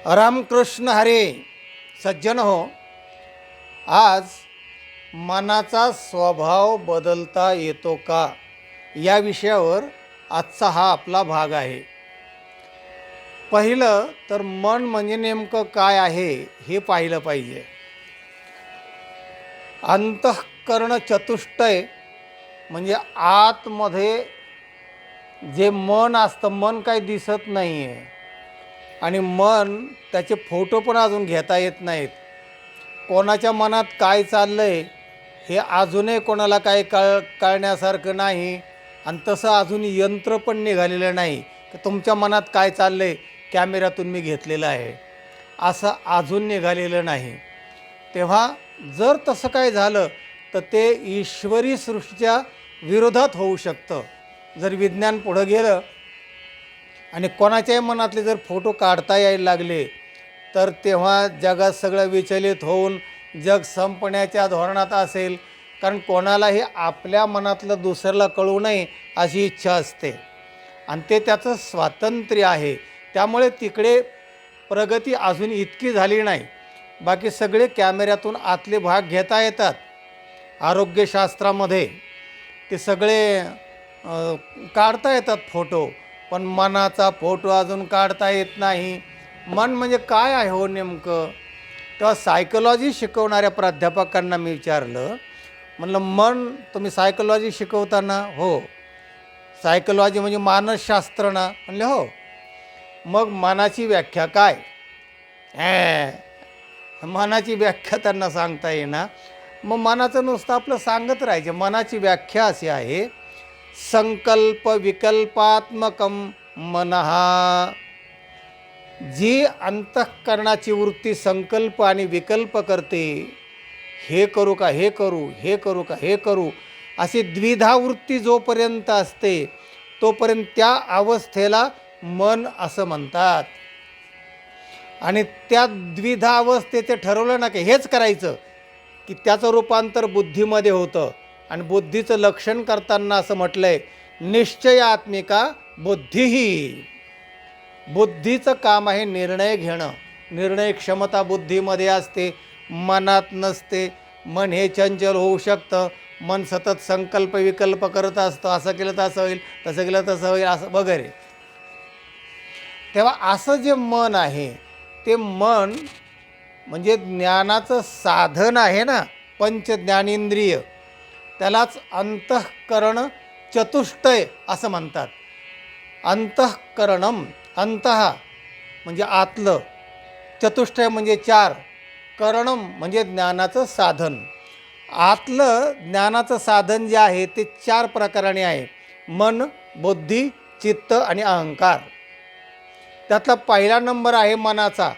रामकृष्ण हरे. सज्जन हो, आज मनाचा स्वभाव बदलता येतो का या विषयावर आजचा हा आपला भाग आहे. पहिलं तर मन म्हणजे नेमकं काय आहे हे पाहिलं पाहिजे. अंतःकरण चतुष्टय म्हणजे आतमध्ये जे मन असतं, मन काही दिसत नाही आहे आणि मन त्याचे फोटो पण अजून घेता येत नाहीत. कोणाच्या मनात काय चाललं आहे हे अजूनही कोणाला काही कळण्यासारखं नाही. आणि तसं अजून यंत्र पण निघालेलं नाही की तुमच्या मनात काय चाललं आहे कॅमेऱ्यातून मी घेतलेलं आहे, असं अजून निघालेलं नाही. तेव्हा जर तसं काय झालं तर ते ईश्वरी सृष्टीच्या विरोधात होऊ शकतं. जर विज्ञान पुढं गेलं आणि कोणाच्याही मनातले जर फोटो काढता यायला लागले तर तेव्हा जगात सगळं विचलित होऊन जग संपण्याच्या धोरणात असेल. कारण कोणालाही आपल्या मनातलं दुसऱ्याला कळू नये अशी इच्छा असते आणि ते त्याचं स्वातंत्र्य आहे. त्यामुळे तिकडे प्रगती अजून इतकी झाली नाही. बाकी सगळे कॅमेऱ्यातून आतले भाग घेता येतात. आरोग्यशास्त्रामध्ये ते सगळे काढता येतात फोटो, पण मनाचा फोटो अजून काढता येत नाही. मन म्हणजे काय आहे हो नेमकं? तेव्हा सायकोलॉजी शिकवणाऱ्या प्राध्यापकांना मी विचारलं, म्हणलं मन तुम्ही सायकोलॉजी शिकवताना? हो. सायकोलॉजी म्हणजे मानसशास्त्र ना? म्हणले हो. मग मनाची व्याख्या काय? मनाची व्याख्या त्यांना सांगता येईना. मग मनाचं नुसतं आपलं सांगत राहायचे. मनाची व्याख्या अशी आहे, संकल्प विकल्पात्मकम मनः. जी अंतःकरणाची वृत्ती संकल्प आणि विकल्प करते, हे करू का हे करू, हे करू का हे करू, अशी द्विधा वृत्ती जोपर्यंत असते तोपर्यंत त्या अवस्थेला मन असं म्हणतात. आणि त्या द्विधा अवस्थेचे ठरवलं ना की हेच करायचं की त्याचं रूपांतर बुद्धीमध्ये होतं. आणि बुद्धीचं लक्षण करताना असं म्हटलं आहे, निश्चयात्मिका बुद्धीही. बुद्धीचं काम आहे निर्णय घेणं. निर्णय क्षमता बुद्धीमध्ये असते, मनात नसते. मन हे चंचल होऊ शकतं. मन सतत संकल्प विकल्प करत असतं, असं केलं तर असं होईल, तसं केलं तसं होईल, असं वगैरे. तेव्हा असं जे मन आहे ते मन म्हणजे ज्ञानाचं साधन आहे ना, पंच ज्ञानेंद्रिय, त्यालाच अंतःकरण चतुष्टय असं म्हणतात. अंतःकरणम, अंतः म्हणजे आतलं, चतुष्टय म्हणजे चार, करणम म्हणजे ज्ञानाचं साधन. आतलं ज्ञानाचं साधन जे आहे ते चार प्रकाराने आहे, मन, बुद्धी, चित्त आणि अहंकार. त्यातला पहिला नंबर आहे मनाचा.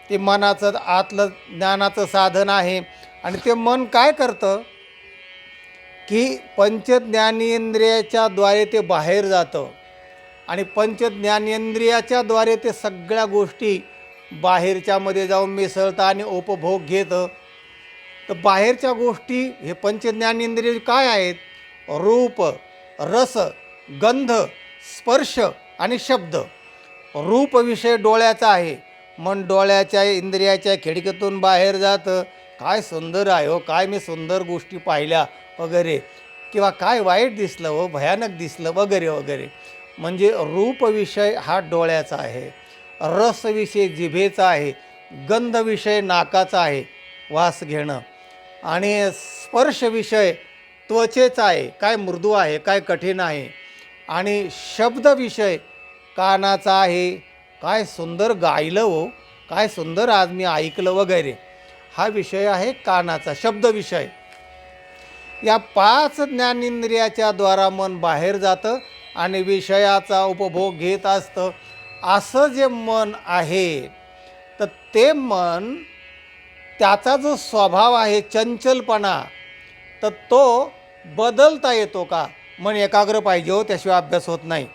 ते मनाचं आतलं ज्ञानाचं साधन आहे. आणि ते मन काय करतं की पंचज्ञानेंद्रियाच्या द्वारे ते बाहेर जातं आणि पंचज्ञानेंद्रियाच्या द्वारे ते सगळ्या गोष्टी बाहेरच्यामध्ये जाऊन मिसळतं आणि उपभोग घेतं. तर बाहेरच्या गोष्टी हे पंचज्ञानेंद्रिय काय आहेत? रूप, रस, गंध, स्पर्श आणि शब्द. रूप विषय डोळ्याचा आहे. मन डोळ्याच्या इंद्रियाच्या खिडकीतून बाहेर जातं, काय सुंदर आहे हो, काय मी सुंदर गोष्टी पाहिल्या वगैरे, किंवा काय वाईट दिसलं हो, भयानक दिसलं वगैरे वगैरे. म्हणजे रूप विषय हा डोळ्याचा आहे, रस विषय जिभेचा आहे, गंध विषय नाकाचा आहे, वास घेणं, आणि स्पर्श विषय त्वचेचा आहे, काय मृदू आहे काय कठीण आहे, आणि शब्द विषय कानाचा आहे, काय सुंदर गायलं हो, काय सुंदर आज मी ऐकलं वगैरे, हा विषय आहे कानाचा, शब्द विषय. या पाच ज्ञानेंद्रियाच्या द्वारा मन बाहेर जातं आणि विषयाचा उपभोग घेत असतं. असं जे मन आहे तर ते मन, त्याचा जो स्वभाव आहे चंचलपणा, तर तो बदलता येतो का? मन एकाग्र पाहिजे हो, त्याशिवाय अभ्यास होत नाही.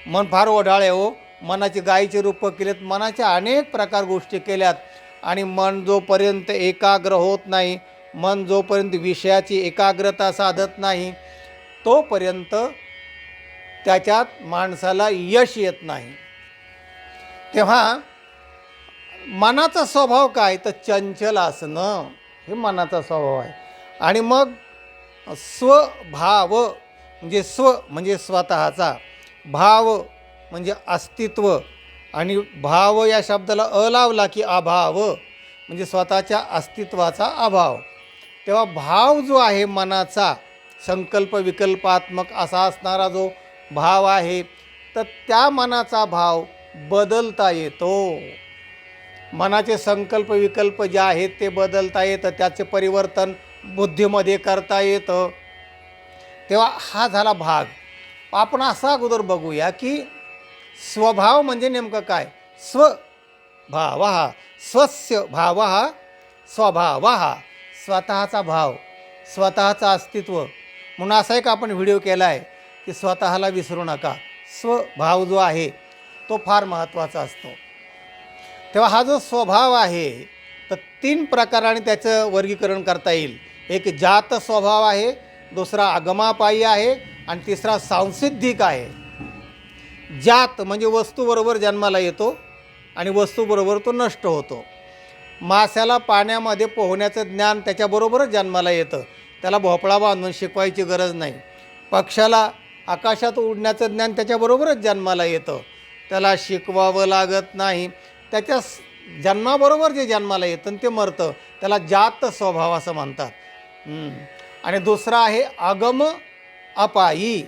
मन फार ओढाळे हो, मनाची गायीचे रूपं केलेत, मनाच्या अनेक प्रकार गोष्टी केल्यात, आणि मन जोपर्यंत एकाग्र होत नाही, मन जोपर्यंत विषयाची एकाग्रता साधत नाही, तोपर्यंत त्याच्यात माणसाला यश येत नाही. तेव्हा मनाचा स्वभाव काय तर चंचल असणं, हे मनाचा स्वभाव आहे. आणि मग स्वभाव म्हणजे स्व म्हणजे स्वतःचा, भाव म्हणजे अस्तित्व, आणि भाव या शब्दाला लावला की अभाव म्हणजे स्वतःच्या अस्तित्वाचा अभाव. तेव्हा भाव जो आहे मनाचा, संकल्प विकल्पात्मक असा असणारा जो भाव आहे, तर त्या मनाचा भाव बदलता येतो. मनाचे संकल्प विकल्प जे आहेत ते बदलता येतं, त्याचे परिवर्तन बुद्धीमध्ये करता येतं. तेव्हा हा झाला भाग. आपण असा अगोदर बघूया की स्वभाव म्हणजे नेमकं काय. स्वभाव हा, स्वस्य भाव हा, स्वभाव हा स्वतःचा भाव, स्वतःचं अस्तित्व. म्हणून असा एक आपण व्हिडिओ केला आहे की स्वतःला विसरू नका. स्वभाव जो आहे तो फार महत्त्वाचा असतो. तेव्हा हा जो स्वभाव आहे तर 3 प्रकाराने त्याचं वर्गीकरण करता येईल. एक जात स्वभाव आहे, दुसरा आगमापायी आहे, आणि तिसरा सांसिद्धिक आहे. जात म्हणजे वस्तूबरोबर जन्माला येतो आणि वस्तूबरोबर तो नष्ट होतो. माशाला पाण्यामध्ये पोहण्याचं ज्ञान त्याच्याबरोबरच जन्माला येतं, त्याला भोपळा बांधून शिकवायची गरज नाही. पक्षाला आकाशात उडण्याचं ज्ञान त्याच्याबरोबरच जन्माला येतं, त्याला शिकवावं लागत नाही. त्याच्या जन्माबरोबर जे जन्माला येतं ते मरतं, त्याला जात स्वभाव असं म्हणतात. आणि दुसरा आहे आगम अपायी,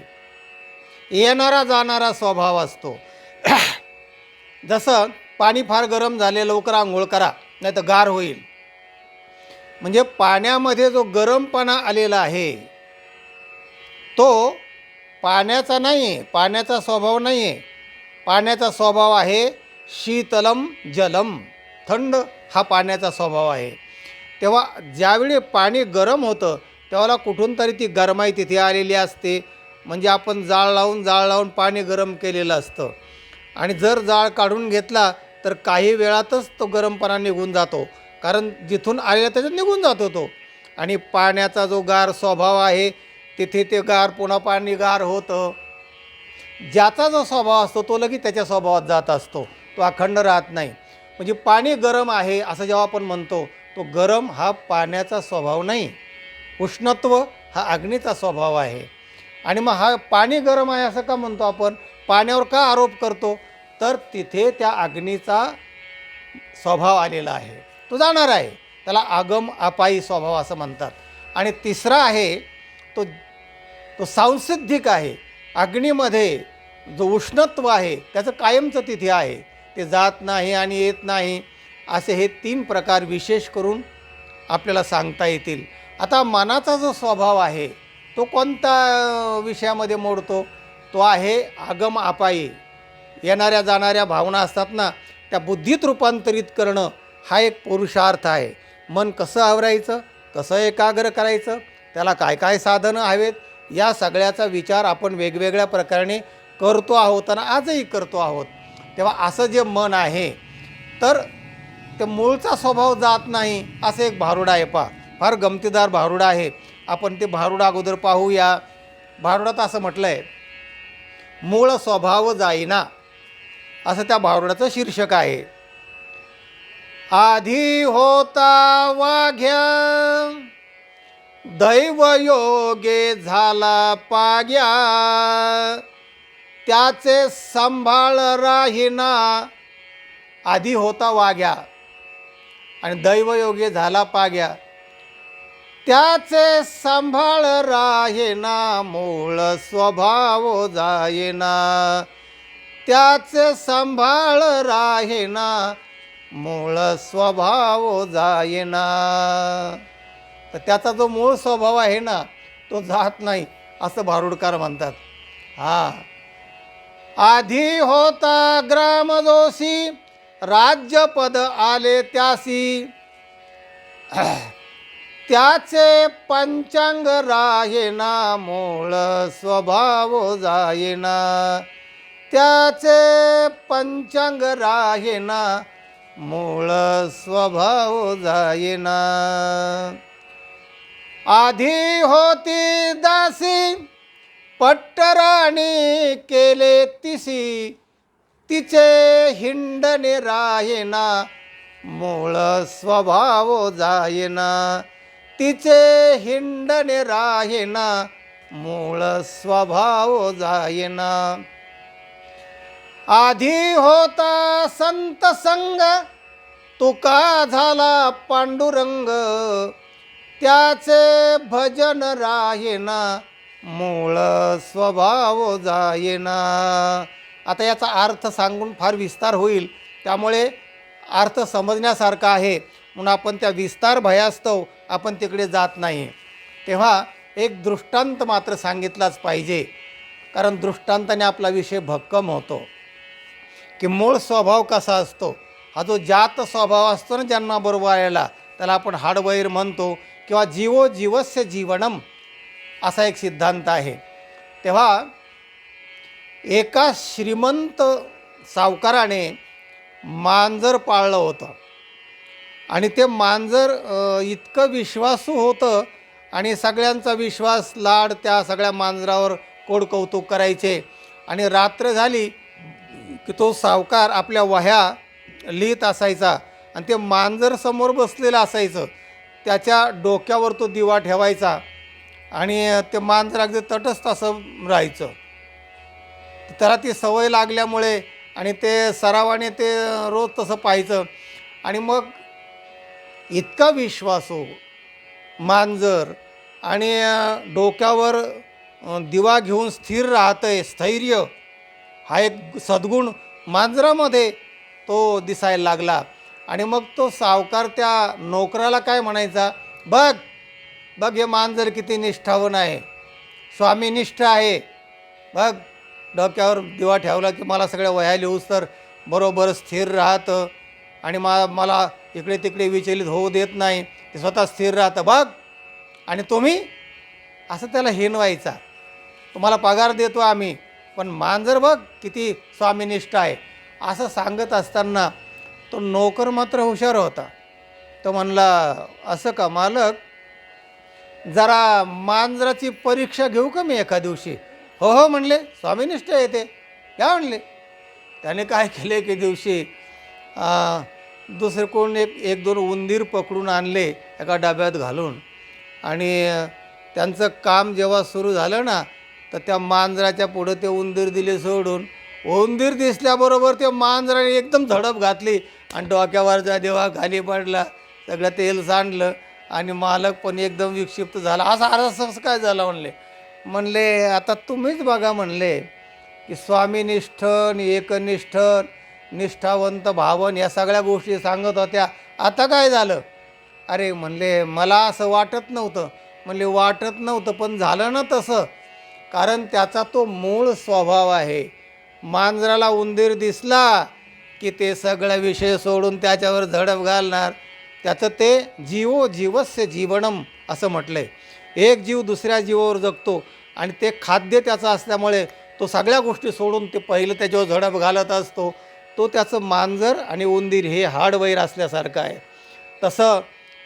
येणारा जाणारा स्वभाव असतो. जसं पाणी फार गरम झाले, लवकर आंघोळ करा नाही तर गार होईल. म्हणजे पाण्यामध्ये जो गरमपणा आलेला आहे तो पाण्याचा नाही आहे, पाण्याचा स्वभाव नाही आहे. पाण्याचा स्वभाव आहे शीतलम जलम, थंड हा पाण्याचा स्वभाव आहे. तेव्हा ज्यावेळी पाणी गरम होतं त्यावेळेला कुठून तरी ती गरमाई तिथे आलेली असते. म्हणजे आपण जाळ लावून पाणी गरम केलेलं असतं, आणि जर जाळ काढून घेतला तर काही वेळातच तो गरमपणा निघून जातो, कारण जिथून आलेला त्याच्यात निघून जातो तो. आणि पाण्याचा जो गार स्वभाव आहे तिथे ते गार पुन्हा पाणी गार होतं. ज्याचा जो स्वभाव असतो तो लगेच त्याच्या स्वभावात जात असतो, तो अखंड राहत नाही. म्हणजे पाणी गरम आहे असं जेव्हा आपण म्हणतो, तो गरम हा पाण्याचा स्वभाव नाही, उष्णत्व हा अग्नीचा स्वभाव आहे. आणि मग हा पाणी गरम आहे असं का म्हणतो आपण, पाण्यावर का आरोप करतो, तर तिथे त्या अग्नीचा स्वभाव आलेला आहे, तो जाणार आहे, त्याला आगम अपायी स्वभाव असं म्हणतात. आणि तिसरा आहे तो तो सांसिद्धिक आहे. अग्नीमध्ये जो उष्णत्व आहे त्याचं कायमचं तिथे आहे, ते जात नाही आणि येत नाही. असे हे 3 प्रकार विशेष करून आपल्याला सांगता येतील. आता मनाचा जो स्वभाव आहे तो कोणत्या विषयामध्ये मोडतो, तो आहे आगम अपायी. येणाऱ्या जाणाऱ्या भावना असतात ना, त्या बुद्धीत रूपांतरित करणं हा एक पुरुषार्थ आहे. मन कसं आवरायचं, कसं एकाग्र करायचं, त्याला काय काय साधनं हवेत, या सगळ्याचा विचार आपण वेगवेगळ्या प्रकारे करतो आहोत आणि आजही करतो आहोत. तेव्हा असं जे मन आहे तर ते मूळचा स्वभाव जात नाही. असं एक भारुड आहे, फार गमतीदार भारुड आहे. आपण ते भारुड अगोदर पाहूया. भारुडात असं म्हटलं आहे, मूळ स्वभाव जाईना, असं त्या भारुडाचं शीर्षक आहे. आधी होता वाघ्या, दैवयोगे झाला पाग्या, त्याचे सांभाळ राहिना. आधी होता वाघ्या आणि दैवयोगे झाला पाग्या, त्याचे सांभाळ राहिना, मूळ स्वभाव जाईना. त्याचे सांभाळ राहिना, मूळ स्वभाव जाईना. तर त्याचा जो मूळ स्वभाव आहे ना तो जात नाही असं भारुडकार म्हणतात. आधी होता ग्रामदोषी, राज्यपद आले त्यासी, त्याचे पंचांग राहिना, मूळ स्वभाव जाईना. त्याचे पंचांग राहिना, मूळ स्वभाव जाईना. आधी होती दासी, पट्टराणी केले तिसी, तिचे हिंडणे राहिना, मूळ स्वभाव जायना, तिचे हिंडणे राहेना, मूळ स्वभाव जायना. आधी होता संत संग, तुका झाला पांडुरंग, त्याचे भजन राहेना, मूळ स्वभाव जायना. आता याचा अर्थ सांगून फार विस्तार होईल, त्यामुळे अर्थ समजण्यासारखा आहे म्हणून आपण त्या विस्तार भयास्तव आपण तिकडे जात नाही. तेव्हा एक दृष्टांत मात्र सांगितलाच पाहिजे, कारण दृष्टांताने आपला विषय भक्कम होतो की मूळ स्वभाव कसा असतो. हा जो जात स्वभाव असतो ना जन्माबरोबर आलेला, त्याला आपण हाडवैर म्हणतो किंवा जीवो जीवस्य जीवनम असा एक सिद्धांत आहे. तेव्हा एका श्रीमंत सावकाराने मांजर पाळलं होतं आणि ते मांजर इतकं विश्वासू होतं आणि सगळ्यांचा विश्वास लाड त्या सगळ्या मांजरावर कोडकौतुक करायचे. आणि रात्र झाली की तो सावकार आपल्या वह्या लिहित असायचा आणि ते मांजर समोर बसलेलं असायचं, त्याच्या डोक्यावर तो दिवा ठेवायचा आणि ते मांजर अगदी तटस्थ असं राहायचं. त्याला ती सवय लागल्यामुळे आणि ते सरावाने ते रोज तसं पाहायचं. आणि मग इतका विश्वासू मांजर आणि डोक्यावर दिवा घेऊन स्थिर राहतं आहे, स्थैर्य हा एक सद्गुण मांजरामध्ये तो दिसायला लागला. आणि मग तो सावकार त्या नोकराला काय म्हणायचा, बघ बघ हे मांजर किती निष्ठावान आहे, स्वामीनिष्ठ आहे, बघ डोक्यावर दिवा ठेवला की मला सगळ्या वह्या लिहूस तर बरोबर स्थिर राहतं आणि मला इकडे तिकडे विचलित होऊ देत नाही, ते स्वतः स्थिर राहतं बघ. आणि तुम्ही असं त्याला हिणवायचा, तुम्हाला पगार देतो आम्ही, पण मांजर बघ किती स्वामीनिष्ठ आहे असं सांगत असताना तो नोकर मात्र हुशार होता. तो म्हणला, असं का मालक, जरा मांजराची परीक्षा घेऊ का मी एका दिवशी. हो हो म्हणले, स्वामीनिष्ठ येते या म्हणले. त्याने काय केले की दिवशी दुसरे कोण एक दोन उंदीर पकडून आणले एका डब्यात घालून. आणि त्यांचं काम जेव्हा सुरू झालं ना, तर त्या मांजराच्या पुढं ते उंदीर दिले सोडून. उंदीर दिसल्याबरोबर ते मांजराने एकदम झडप घातली आणि डोक्यावरचा देवा खाली पडला, सगळं तेल सांडलं आणि मालक पण एकदम विक्षिप्त झाला. असं काय झालं म्हणले आता तुम्हीच बघा म्हणले की स्वामीनिष्ठ, एकनिष्ठ, निष्ठावंत, भावन या सगळ्या गोष्टी सांगत होत्या, आता काय झालं. अरे म्हणले मला असं वाटत नव्हतं. म्हणले वाटत नव्हतं पण झालं ना तसं, कारण त्याचा तो मूळ स्वभाव आहे. मांजराला उंदीर दिसला की ते सगळा विषय सोडून त्याच्यावर झडप घालणार. त्याचं ते जीवो जीवस्य जीवनम असं म्हटलं आहे. एक जीव दुसऱ्या जीवावर जगतो आणि ते खाद्य त्याचं असल्यामुळे तो सगळ्या गोष्टी सोडून ते पहिलं त्याच्यावर झडप घालत असतो. तो त्याचं मांजर आणि उंदीर हे हाडवैर असल्यासारखं आहे. तसं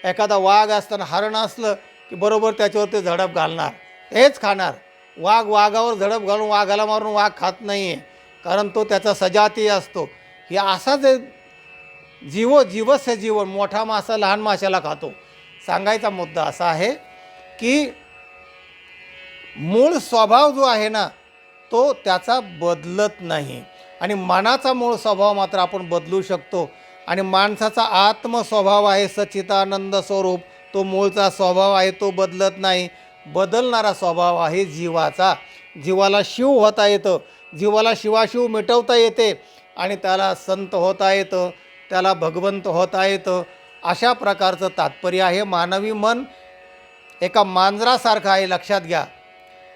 एखादा वाघ असताना हरण असलं की बरोबर त्याच्यावर ते झडप घालणार, हेच खाणार. वाघ वाघावर झडप घालून वाघाला मारून वाघ खात नाही आहे, कारण तो त्याचा सजातीय असतो. हे असाच जीवो जीवस्य जीवन, मोठा मासा लहान माशाला खातो. सांगायचा मुद्दा असा आहे की मूळ स्वभाव जो आहे ना तो त्याचा बदलत नाही आणि मनाचा मूळ स्वभाव मात्र आपण बदलू शकतो. आणि माणसाचा आत्मस्वभाव आहे सच्चिदानंद स्वरूप, तो मूळचा स्वभाव आहे तो बदलत नाही. बदलणारा स्वभाव आहे जीवाचा. जीवाला शिव होता येतं, जीवाला शिवाशिव मिटवता येते आणि त्याला संत होता येतं, त्याला भगवंत होता येतं. अशा प्रकारचं तात्पर्य आहे. मानवी मन एका मांजरासारखं आहे, लक्षात घ्या.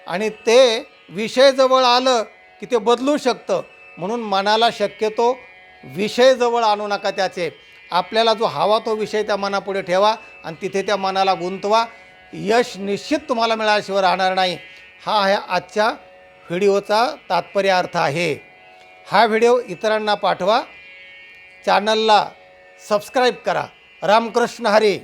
आणि ते विषय जवळ आलं की ते बदलू शकतं. म्हणून मनाला शक्यतो विषय जवळ आणू नका त्याचे. आपल्याला जो हवा तो विषय त्या मनापुढे ठेवा आणि तिथे त्या मनाला गुंतवा. यश निश्चित तुम्हाला मिळाल्याशिवाय राहणार नाही. हा आहे आजच्या व्हिडिओचा तात्पर्य अर्थ आहे. हा व्हिडिओ इतरांना पाठवा, चॅनलला सबस्क्राईब करा. रामकृष्ण हरी.